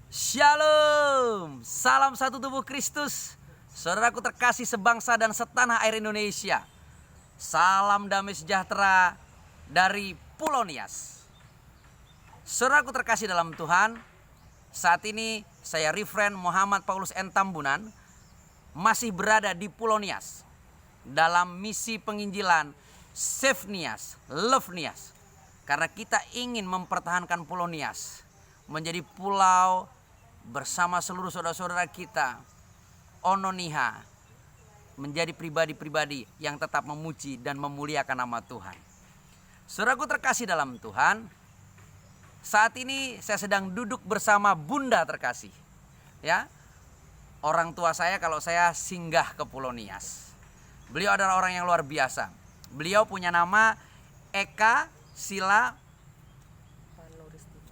Shalom, salam satu tubuh Kristus. Saudaraku terkasih sebangsa dan setanah air Indonesia. Salam damai sejahtera dari Pulau Nias. Saudaraku terkasih dalam Tuhan, saat ini saya Reverend Muhammad Paulus N. Tambunan masih berada di Pulau Nias dalam misi penginjilan Save Nias, Love Nias. Karena kita ingin mempertahankan Pulau Nias menjadi pulau bersama seluruh saudara-saudara kita, Ononiha, menjadi pribadi-pribadi yang tetap memuji dan memuliakan nama Tuhan. Saudaraku terkasih dalam Tuhan, saat ini saya sedang duduk bersama Bunda terkasih. Ya, orang tua saya kalau saya singgah ke Pulau Nias. Beliau adalah orang yang luar biasa. Beliau punya nama Eka Sila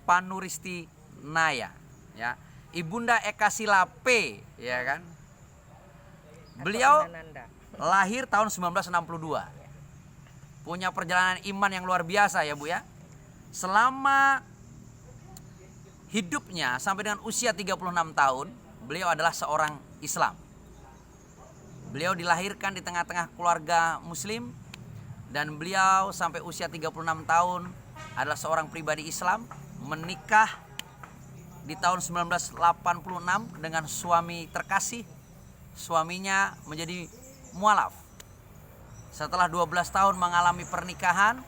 Panuristi Naya, ya. Ibunda Eka Sila P, ya kan. Beliau lahir tahun 1962. Punya perjalanan iman yang luar biasa ya Bu ya. Selama hidupnya sampai dengan usia 36 tahun, beliau adalah seorang Islam. Beliau dilahirkan di tengah-tengah keluarga muslim dan beliau sampai usia 36 tahun adalah seorang pribadi Islam, menikah di tahun 1986 dengan suami terkasih. Suaminya menjadi mualaf. Setelah 12 tahun mengalami pernikahan,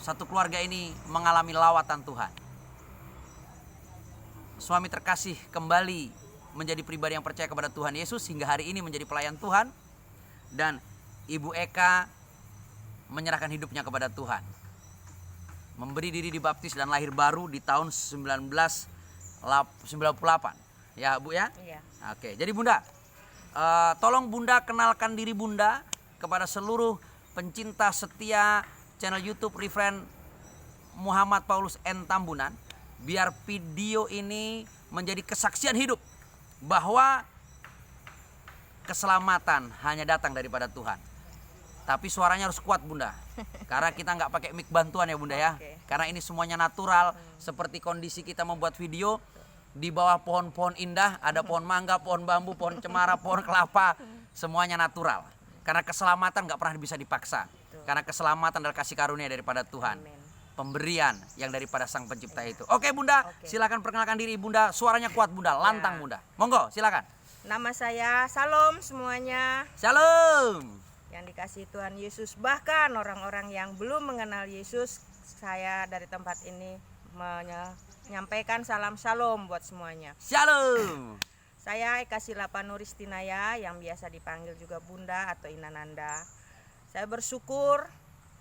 satu keluarga ini mengalami lawatan Tuhan. Suami terkasih kembali menjadi pribadi yang percaya kepada Tuhan Yesus hingga hari ini menjadi pelayan Tuhan. Dan Ibu Eka menyerahkan hidupnya kepada Tuhan, memberi diri dibaptis dan lahir baru di tahun 1998. Ya Bu ya? Iya. Oke, jadi Bunda, tolong Bunda kenalkan diri Bunda kepada seluruh pencinta setia channel YouTube Reverend Muhammad Paulus N. Tambunan. Biar video ini menjadi kesaksian hidup bahwa keselamatan hanya datang daripada Tuhan. Tapi suaranya harus kuat Bunda, karena kita nggak pakai mic bantuan ya Bunda ya. Karena ini semuanya natural, seperti kondisi kita membuat video di bawah pohon-pohon indah, ada pohon mangga, pohon bambu, pohon cemara, pohon kelapa, semuanya natural. Karena keselamatan nggak pernah bisa dipaksa, karena keselamatan adalah kasih karunia daripada Tuhan, pemberian yang daripada Sang Pencipta itu. Oke Bunda, silakan perkenalkan diri Bunda, suaranya kuat Bunda, lantang Bunda. Monggo, silakan. Nama saya Salam semuanya. Shalom. Yang dikasih Tuhan Yesus, bahkan orang-orang yang belum mengenal Yesus, saya dari tempat ini menyampaikan salam shalom buat semuanya. Shalom. Saya Eka Sila Panuristi Naya, yang biasa dipanggil juga Bunda atau Inananda. Saya bersyukur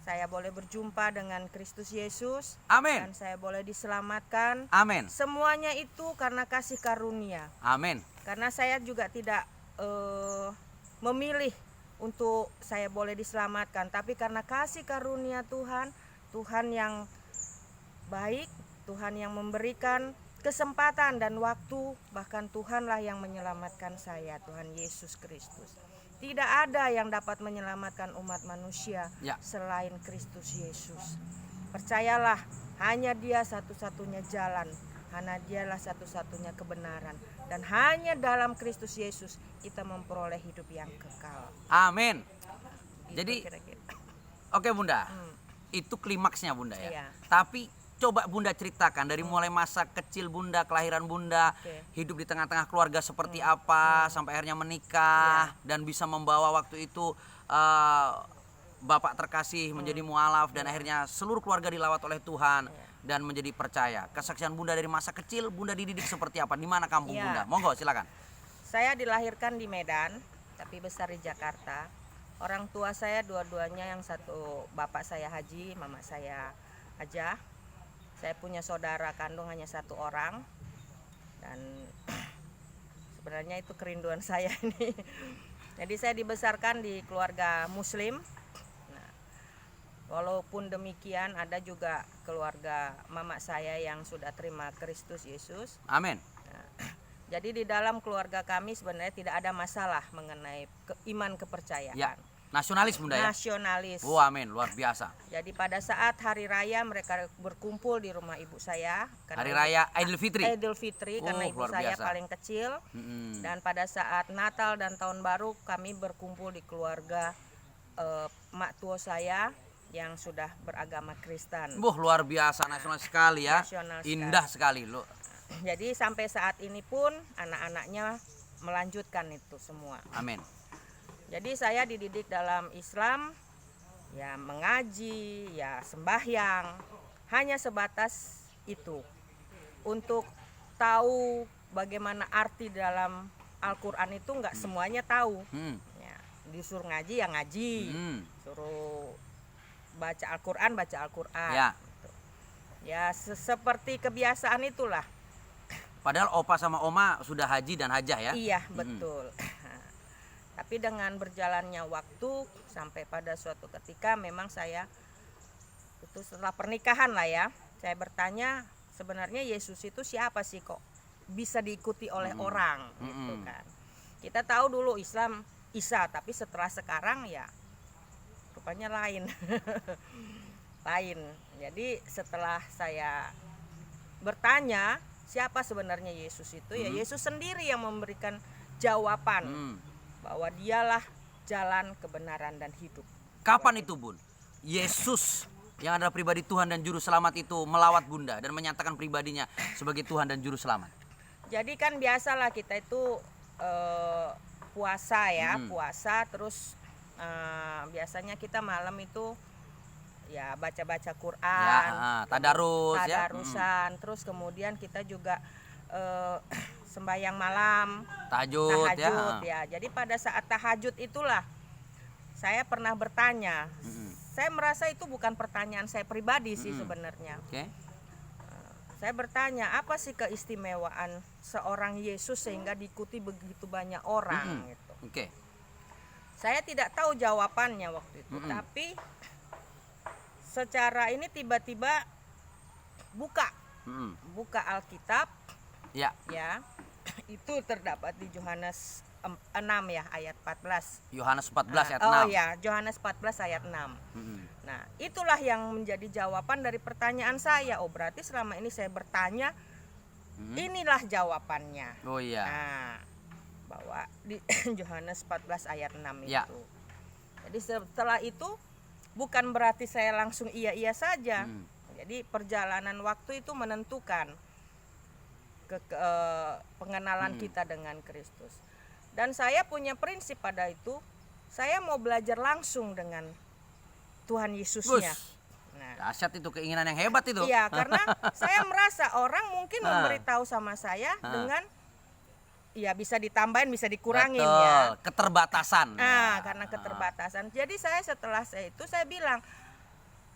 saya boleh berjumpa dengan Kristus Yesus. Amin. Dan saya boleh diselamatkan. Amin. Semuanya itu karena kasih karunia. Amin. Karena saya juga tidak memilih untuk saya boleh diselamatkan, tapi karena kasih karunia Tuhan, Tuhan yang baik, Tuhan yang memberikan kesempatan dan waktu, bahkan Tuhanlah yang menyelamatkan saya, Tuhan Yesus Kristus. Tidak ada yang dapat menyelamatkan umat manusia selain Kristus Yesus. Percayalah, hanya Dia satu-satunya jalan, hanya Dialah satu-satunya kebenaran, dan hanya dalam Kristus Yesus kita memperoleh hidup yang kekal. Amin. Gitu jadi kira-kira. Oke Bunda, itu klimaksnya Bunda ya. Iya. Tapi coba Bunda ceritakan dari mulai masa kecil Bunda, kelahiran Bunda, hidup di tengah-tengah keluarga seperti apa, sampai akhirnya menikah dan bisa membawa waktu itu Bapak terkasih menjadi mualaf dan akhirnya seluruh keluarga dilawat oleh Tuhan dan menjadi percaya. Kesaksian Bunda dari masa kecil, Bunda dididik seperti apa? Di mana kampung Bunda? Monggo silakan. Saya dilahirkan di Medan, tapi besar di Jakarta. Orang tua saya dua-duanya, yang satu bapak saya Haji, mama saya Hajah. Saya punya saudara kandung hanya satu orang. Dan sebenarnya itu kerinduan saya ini. Jadi saya dibesarkan di keluarga muslim. Walaupun demikian ada juga keluarga mama saya yang sudah terima Kristus Yesus. Amin. Jadi di dalam keluarga kami sebenarnya tidak ada masalah mengenai iman kepercayaan. Nasionalis Bunda ya? nasionalis. Oh amin, luar biasa. Jadi pada saat hari raya mereka berkumpul di rumah ibu saya. Hari Raya Idul Fitri? Idul Fitri, karena Oh, ibu luar saya biasa. paling kecil. Mm-mm. Dan pada saat Natal dan Tahun Baru kami berkumpul di keluarga mak tua saya yang sudah beragama Kristen. Luar biasa, nasional sekali ya. Nasional sekali. Indah sekali lo. Jadi sampai saat ini pun anak-anaknya melanjutkan itu semua. Amin. Jadi saya dididik dalam Islam, ya mengaji, ya sembahyang, hanya sebatas itu. Untuk tahu bagaimana arti dalam Al-Quran itu nggak semuanya tahu. Ya, disuruh ngaji ya ngaji, suruh baca Al-Quran baca Al-Quran. Ya. Gitu. Ya seperti kebiasaan itulah. Padahal opa sama oma sudah haji dan hajah ya. Iya betul. Tapi dengan berjalannya waktu sampai pada suatu ketika memang saya itu setelah pernikahan lah ya, saya bertanya sebenarnya Yesus itu siapa sih kok bisa diikuti oleh orang gitu kan. Kita tahu dulu Islam Isa, tapi setelah sekarang ya rupanya lain. Lain. Jadi setelah saya bertanya siapa sebenarnya Yesus itu, ya Yesus sendiri yang memberikan jawaban bahwa dialah jalan kebenaran dan hidup. Kapan itu Bun? Yesus yang adalah pribadi Tuhan dan Juru Selamat itu melawat Bunda dan menyatakan pribadinya sebagai Tuhan dan Juru Selamat. Jadi kan biasalah kita itu puasa ya, puasa terus biasanya kita malam itu ya baca-baca Quran, Ya, tadarus ya. tadarusan, terus kemudian kita juga sembahyang malam, Tahajud tahajud ya. ya. Jadi pada saat tahajud itulah saya pernah bertanya. Saya merasa itu bukan pertanyaan saya pribadi sih sebenarnya. Oke. Saya bertanya, apa sih keistimewaan seorang Yesus sehingga diikuti begitu banyak orang gitu. Oke. Saya tidak tahu jawabannya waktu itu, tapi secara ini tiba-tiba buka Alkitab Ya. ya. Itu terdapat di Yohanes 6 ya ayat 14. Yohanes 14 ayat 6. Oh ya, Yohanes 14 ayat 6. Nah, itulah yang menjadi jawaban dari pertanyaan saya. Oh, berarti selama ini saya bertanya, inilah jawabannya. Oh iya. Nah, bahwa di Yohanes 14 ayat 6 Ya. itu. Jadi setelah itu bukan berarti saya langsung iya saja. Jadi perjalanan waktu itu menentukan pengenalan kita dengan Kristus. Dan saya punya prinsip pada itu, saya mau belajar langsung dengan Tuhan Yesusnya. Nah, Dahsyat itu, keinginan yang hebat itu. iya, karena saya merasa orang mungkin memberitahu sama saya dengan ya bisa ditambahin, bisa dikurangin ya. Keterbatasan. Karena keterbatasan. Jadi saya setelah saya bilang,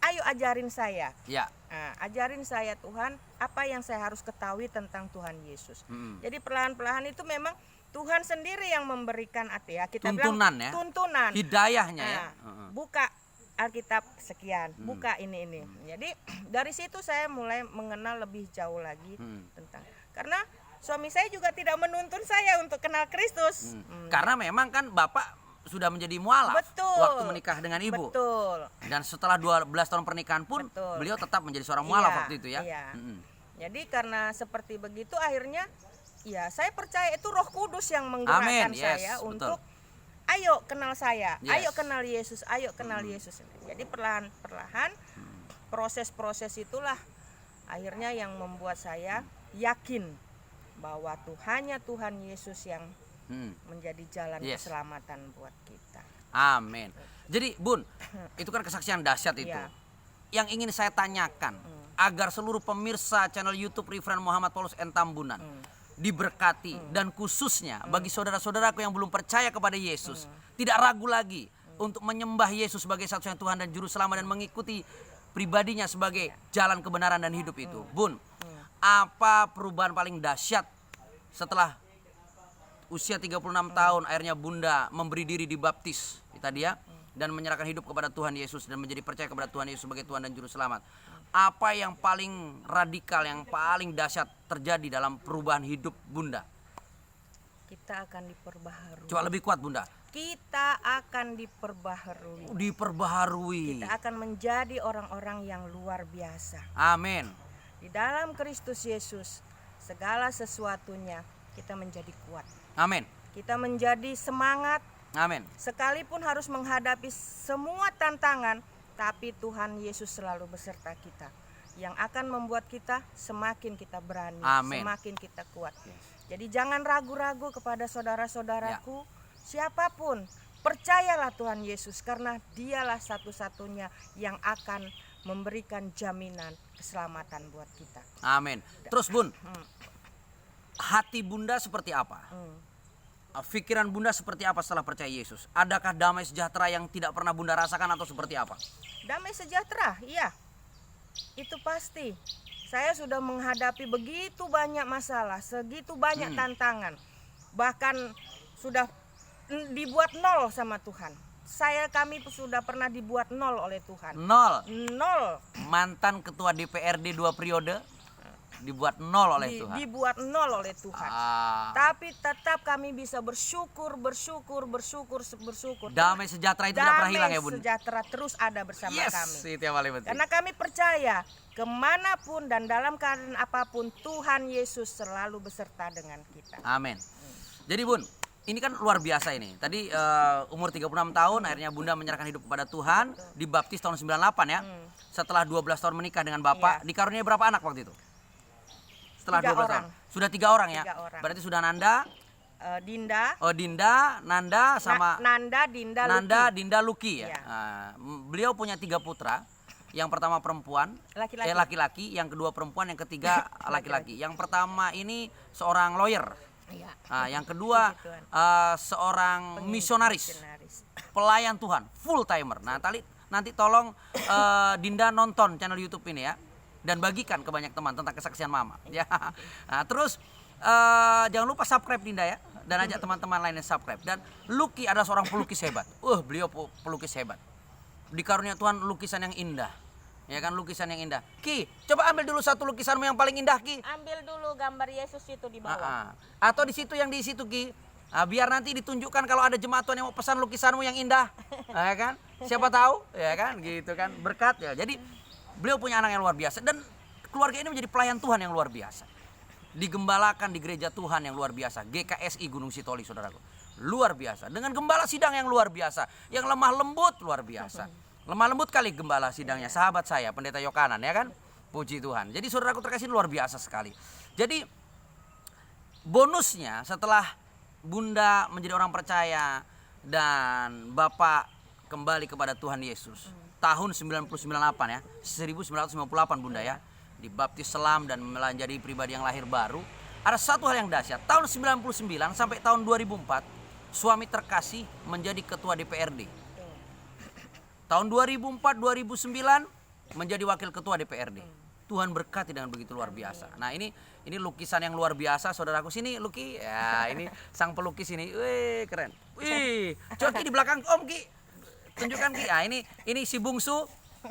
ayo ajarin saya. Ya. Ajarin saya Tuhan apa yang saya harus ketahui tentang Tuhan Yesus. Jadi perlahan-perlahan itu memang Tuhan sendiri yang memberikan kita Tuntunan bilang ya. tuntunan. Hidayahnya ya. Buka Alkitab sekian, buka ini. Jadi dari situ saya mulai mengenal lebih jauh lagi tentang. Karena suami saya juga tidak menuntun saya untuk kenal Kristus. Karena memang kan Bapak sudah menjadi mualaf Betul. waktu menikah dengan Ibu. Betul. Dan setelah 12 tahun pernikahan pun Betul. beliau tetap menjadi seorang mualaf Iya, waktu itu ya. iya. Jadi karena seperti begitu akhirnya ya saya percaya itu Roh Kudus yang menggerakkan Amin, yes, saya betul. untuk ayo kenal saya, Yes. ayo kenal Yesus, ayo kenal Yesus. Jadi perlahan-perlahan proses-proses itulah akhirnya yang membuat saya yakin bahwa hanya Tuhan Yesus yang menjadi jalan Yes. keselamatan buat kita. Amin. Jadi Bun, itu kan kesaksian dahsyat itu. Iya. Yang ingin saya tanyakan agar seluruh pemirsa channel YouTube Reverend Muhammad Paulus N. Tambunan diberkati dan khususnya bagi saudara-saudaraku yang belum percaya kepada Yesus tidak ragu lagi untuk menyembah Yesus sebagai satu-satunya Tuhan dan Juru Selamat dan mengikuti pribadinya sebagai jalan kebenaran dan hidup itu. Bun, apa perubahan paling dahsyat setelah usia 36 tahun akhirnya Bunda memberi diri dibaptis tadi ya dan menyerahkan hidup kepada Tuhan Yesus dan menjadi percaya kepada Tuhan Yesus sebagai Tuhan dan Juru Selamat? Apa yang paling radikal, yang paling dahsyat terjadi dalam perubahan hidup Bunda? Kita akan diperbaharui. Coba lebih kuat Bunda. kita akan diperbaharui. Diperbaharui. Kita akan menjadi orang-orang yang luar biasa. Amin. Di dalam Kristus Yesus, segala sesuatunya kita menjadi kuat. Amin. Kita menjadi semangat, Amin. sekalipun harus menghadapi semua tantangan, tapi Tuhan Yesus selalu beserta kita, yang akan membuat kita semakin kita berani, Amin. semakin kita kuat. Jadi jangan ragu-ragu kepada saudara-saudaraku, siapapun, percayalah Tuhan Yesus, karena dialah satu-satunya yang akan memberikan jaminan keselamatan buat kita. Amin. Terus Bun, hati Bunda seperti apa? Pikiran Bunda seperti apa setelah percaya Yesus? Adakah damai sejahtera yang tidak pernah Bunda rasakan atau seperti apa? Damai sejahtera, iya. Itu pasti. Saya sudah menghadapi begitu banyak masalah, segitu banyak tantangan. Bahkan sudah dibuat nol sama Tuhan. Kami sudah pernah dibuat nol oleh Tuhan. Nol. Nol. Mantan ketua DPRD 2 periode dibuat nol oleh Tuhan. Dibuat nol oleh Tuhan. Tapi tetap kami bisa bersyukur. Damai sejahtera itu tidak pernah hilang ya Bun? Damai sejahtera terus ada bersama kami. Itu yang paling penting. Karena kami percaya kemanapun dan dalam keadaan apapun, Tuhan Yesus selalu beserta dengan kita. Amin. Jadi Bun, ini kan luar biasa ini. Tadi umur 36 tahun akhirnya Bunda menyerahkan hidup kepada Tuhan, dibaptis tahun 98 ya. Setelah 12 tahun menikah dengan Bapak, dikaruniai berapa anak waktu itu? Setelah 3 12 orang. tahun. Sudah 3 orang ya? 3 orang. Berarti sudah Nanda, Dinda, Dinda, Nanda sama Nanda, Dinda, Nanda, Luki. Dinda, Luki ya. Iya. Beliau punya 3 putra. Yang pertama perempuan, laki-laki, yang kedua perempuan, yang ketiga laki-laki. Yang pertama ini seorang lawyer. Iya. Yang kedua seorang misionaris, pelayan Tuhan, full timer. Nah, nanti tolong Dinda nonton channel YouTube ini ya, dan bagikan ke banyak teman tentang kesaksian Mama. Ya. Nah, terus jangan lupa subscribe Dinda ya, dan ajak teman-teman lainnya subscribe. Dan Luki adalah seorang pelukis hebat. Beliau pelukis hebat. Dikarunia Tuhan lukisan yang indah. Ya kan, lukisan yang indah. Ki, coba ambil dulu satu lukisanmu yang paling indah Ki. Ambil dulu gambar Yesus itu di bawah. Atau di situ, yang di situ Ki. Biar nanti ditunjukkan kalau ada jemaat Tuhan yang mau pesan lukisanmu yang indah. Ya kan? Siapa tahu, ya kan? Gitu kan, berkat ya. Jadi beliau punya anak yang luar biasa, dan keluarga ini menjadi pelayan Tuhan yang luar biasa. Digembalakan di gereja Tuhan yang luar biasa, GKSI Gunung Sitoli, saudaraku. Luar biasa, dengan gembala sidang yang luar biasa, yang lemah lembut luar biasa. Lemah lembut kali gembala sidangnya, sahabat saya Pendeta Yokanan ya kan. Puji Tuhan. Jadi saudaraku terkasih, luar biasa sekali. Jadi bonusnya setelah Bunda menjadi orang percaya dan Bapak kembali kepada Tuhan Yesus tahun 1998 ya, 1998 Bunda ya, dibaptis selam dan menjadi pribadi yang lahir baru. Ada satu hal yang dahsyat. Tahun 99 sampai tahun 2004 suami terkasih menjadi ketua DPRD. Tahun 2004-2009 menjadi wakil ketua DPRD. Tuhan berkati dengan begitu luar biasa. Nah, ini lukisan yang luar biasa, saudaraku. Sini Luki. Ya, ini sang pelukis ini. Wih, keren. Wih, coba Ki di belakang Om Ki. Tunjukkan Ki. Nah, ini si bungsu.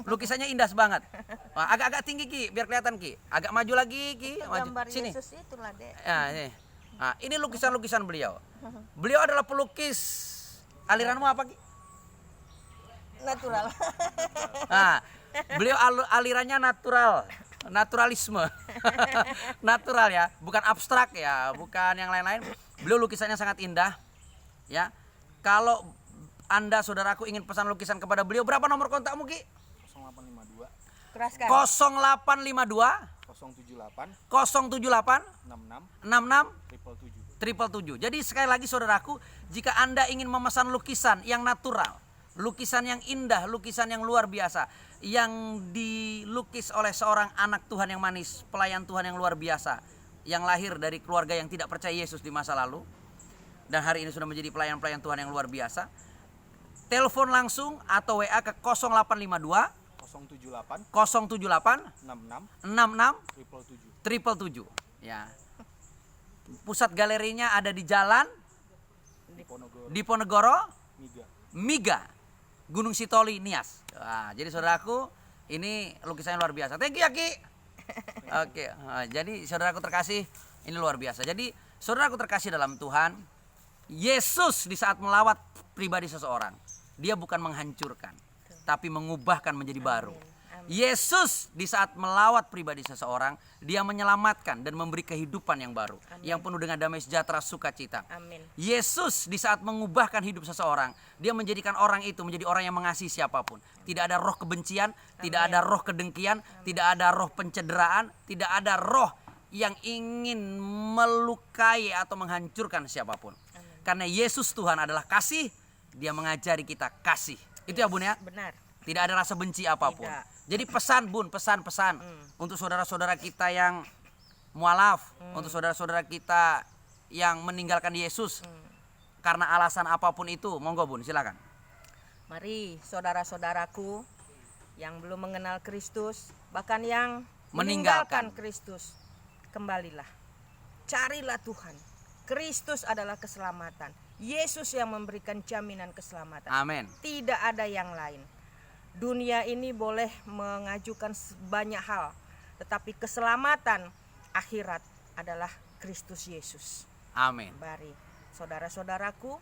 Lukisannya indah banget. Nah, agak-agak tinggi Ki, biar kelihatan Ki. Agak maju lagi Ki. Maju. Gambar Sini. Yesus itulah, Dek. Nah, ini. Nah, ini lukisan-lukisan beliau. Beliau adalah pelukis. Aliranmu apa Ki? Natural. Nah, beliau alirannya natural, naturalisme. Natural ya, bukan abstrak ya, bukan yang lain-lain. Beliau lukisannya sangat indah. Ya. Kalau Anda saudaraku ingin pesan lukisan kepada beliau, berapa nomor kontakmu Ki? 0852 Keraskan. 0852 078 66 66 777. Jadi sekali lagi saudaraku, jika Anda ingin memesan lukisan yang natural, lukisan yang indah, lukisan yang luar biasa, yang dilukis oleh seorang anak Tuhan yang manis, pelayan Tuhan yang luar biasa, yang lahir dari keluarga yang tidak percaya Yesus di masa lalu, dan hari ini sudah menjadi pelayan-pelayan Tuhan yang luar biasa, telepon langsung atau WA ke 0852 078 078 66 66 777. 777. Ya. Pusat galerinya ada di jalan Diponegoro Miga, Gunung Sitoli, Nias. Nah, jadi saudaraku, ini lukisannya luar biasa. Thank you ya Ki. Oke, jadi saudaraku terkasih, ini luar biasa. Jadi saudaraku terkasih dalam Tuhan, Yesus di saat melawat pribadi seseorang, dia bukan menghancurkan, tapi mengubahkan menjadi baru. Amin. Yesus di saat melawat pribadi seseorang, dia menyelamatkan dan memberi kehidupan yang baru, yang penuh dengan damai sejahtera, sukacita. Amin. Yesus di saat mengubahkan hidup seseorang, dia menjadikan orang itu menjadi orang yang mengasihi siapapun. Tidak ada roh kebencian, tidak ada roh kedengkian, tidak ada roh pencederaan, tidak ada roh yang ingin melukai atau menghancurkan siapapun. Karena Yesus Tuhan adalah kasih, dia mengajari kita kasih. Itu ya Bun ya? Benar. Tidak ada rasa benci apapun. Tidak. Jadi pesan Bun, pesan untuk saudara-saudara kita yang mualaf, untuk saudara-saudara kita yang meninggalkan Yesus karena alasan apapun itu, monggo Bun, silakan. Mari saudara-saudaraku yang belum mengenal Kristus, bahkan yang Meninggalkan. meninggalkan Kristus, kembalilah. Carilah Tuhan. Kristus adalah keselamatan. Yesus yang memberikan jaminan keselamatan. Amin. Tidak ada yang lain. Dunia ini boleh mengajukan banyak hal, tetapi keselamatan akhirat adalah Kristus Yesus. Amin. Mari saudara-saudaraku,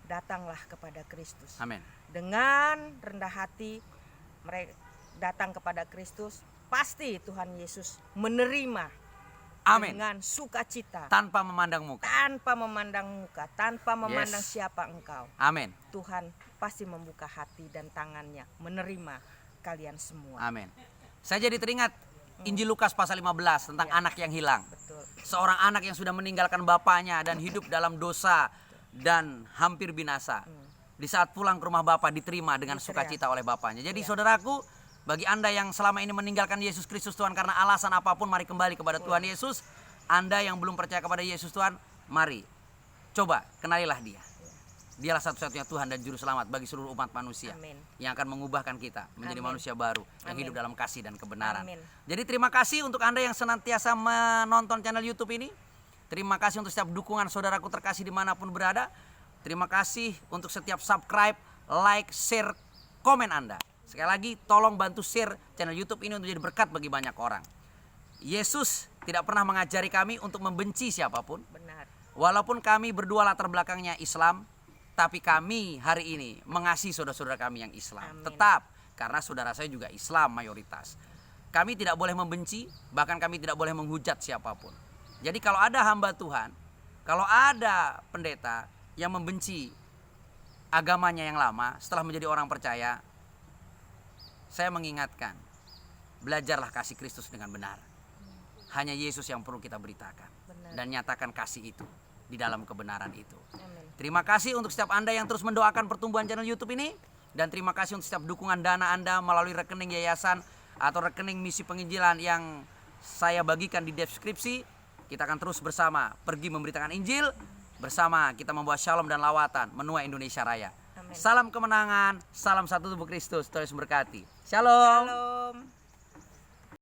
datanglah kepada Kristus. Amin. Dengan rendah hati mereka datang kepada Kristus, pasti Tuhan Yesus menerima Amin. dengan sukacita, Tanpa memandang muka. tanpa memandang muka, tanpa memandang Yes. siapa engkau. Amin. Tuhan pasti membuka hati dan tangannya menerima kalian semua. Amin. Saya jadi teringat Injil Lukas pasal 15 tentang anak yang hilang. Betul. Seorang anak yang sudah meninggalkan bapaknya dan hidup dalam dosa dan hampir binasa. Di saat pulang ke rumah bapak diterima dengan sukacita oleh bapaknya. Jadi saudaraku, bagi Anda yang selama ini meninggalkan Yesus Kristus Tuhan karena alasan apapun, mari kembali kepada Tuhan Yesus. Anda yang belum percaya kepada Yesus Tuhan, mari coba kenalilah dia. Dialah satu-satunya Tuhan dan Juru Selamat bagi seluruh umat manusia. Amin. Yang akan mengubahkan kita menjadi Amin. manusia baru yang Amin. hidup dalam kasih dan kebenaran. Amin. Jadi terima kasih untuk Anda yang senantiasa menonton channel YouTube ini. Terima kasih untuk setiap dukungan saudaraku terkasih dimanapun berada. Terima kasih untuk setiap subscribe, like, share, komen Anda. Sekali lagi tolong bantu share channel YouTube ini untuk jadi berkat bagi banyak orang. Yesus tidak pernah mengajari kami untuk membenci siapapun. Benar. Walaupun kami berdua latar belakangnya Islam, tapi kami hari ini mengasihi saudara-saudara kami yang Islam. Amin. Tetap, karena saudara saya juga Islam mayoritas. Kami tidak boleh membenci, bahkan kami tidak boleh menghujat siapapun. Jadi kalau ada hamba Tuhan, kalau ada pendeta yang membenci agamanya yang lama setelah menjadi orang percaya, saya mengingatkan, belajarlah kasih Kristus dengan benar. Hanya Yesus yang perlu kita beritakan. Benar. Dan nyatakan kasih itu di dalam kebenaran itu. Amin. Terima kasih untuk setiap Anda yang terus mendoakan pertumbuhan channel YouTube ini. Dan terima kasih untuk setiap dukungan dana Anda melalui rekening yayasan atau rekening misi penginjilan yang saya bagikan di deskripsi. Kita akan terus bersama pergi memberitakan Injil. Bersama kita membawa shalom dan lawatan menua Indonesia Raya. Amin. Salam kemenangan, salam satu tubuh Kristus. Tuhan Yesus memberkati. Shalom. Shalom.